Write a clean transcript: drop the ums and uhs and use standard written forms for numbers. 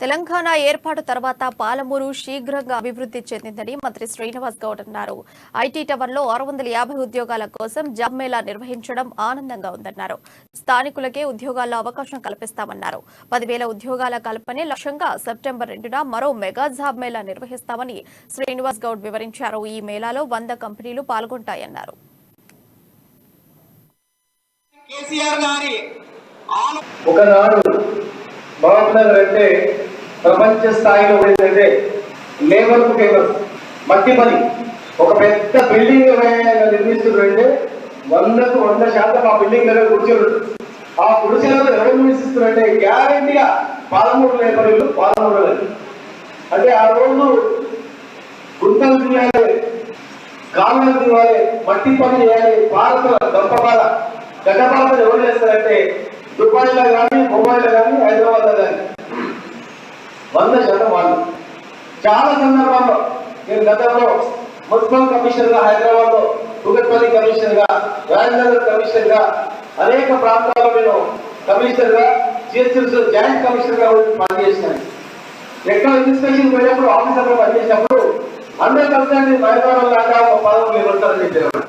తెలంగాణ ఏర్పాటు తర్వాత పాలమూరు శీఘ్రంగా అభివృద్ధి చెందిందని మంత్రి శ్రీనివాస్ గౌడ్ అన్నారు. ఐటీ టవర్లో 650 ఉద్యోగాల కోసం జాబ్ మేళా నిర్వహించడం ఆనందంగా ఉందన్నారు. స్థానికులకే ఉద్యోగాల్లో అవకాశం కల్పిస్తామన్నారు. 10,000 ఉద్యోగాల కల్పనే లక్ష్యంగా సెప్టెంబర్ 2న మరో మెగా జాబ్ మేళా నిర్వహిస్తామని శ్రీనివాస్ గౌడ్ వివరించారు. ఈ మేళాలో 100 కంపెనీలు పాల్గొంటాయన్నారు. మహబూబ్నగర్ అంటే ప్రపంచ స్థాయిలో ఉండేదంటే లేబర్ కు ఫేమస్. మట్టి పని ఒక పెద్ద బిల్డింగ్ నిర్మిస్తుంటే 100% ఆ బిల్డింగ్ దగ్గర గుడిసెలు, ఆ గుడిసెలలో ఎవరు నిర్మిస్తున్నారంటే గ్యారెంటీగా పాలమూరు లేబర్లు పాలమూరు అంటే ఆ రోజు గుంతలు తీయాలి, కాలువలు తీయాలి, మట్టి పని చేయాలి, పాలతో దొంపపాల గడ్డపాలతో ఎవరు చేస్తారంటే దుబాయ్లో కానీ ముంబైలో కానీ హైదరాబాద్లో కానీ 100% వాళ్ళు. చాలా సందర్భాల్లో నేను గతంలో మున్సిపల్ కమిషనర్గా హైదరాబాద్లో, కుకట్పల్లి కమిషనర్గా, రాజనగర్ కమిషనర్గా, అనేక ప్రాంతాల్లో నేను కమిషనర్గా, జిహెచ్ఎంసీ జాయింట్ కమిషనర్గా పనిచేసినాను. ఎక్కడ ఇన్స్పెక్షన్ పోయినప్పుడు ఆఫీసర్గా పనిచేసినప్పుడు 100% హైదరాబాద్ లాగా ఒక పదవులు ఇవ్వతారని చెప్పారు.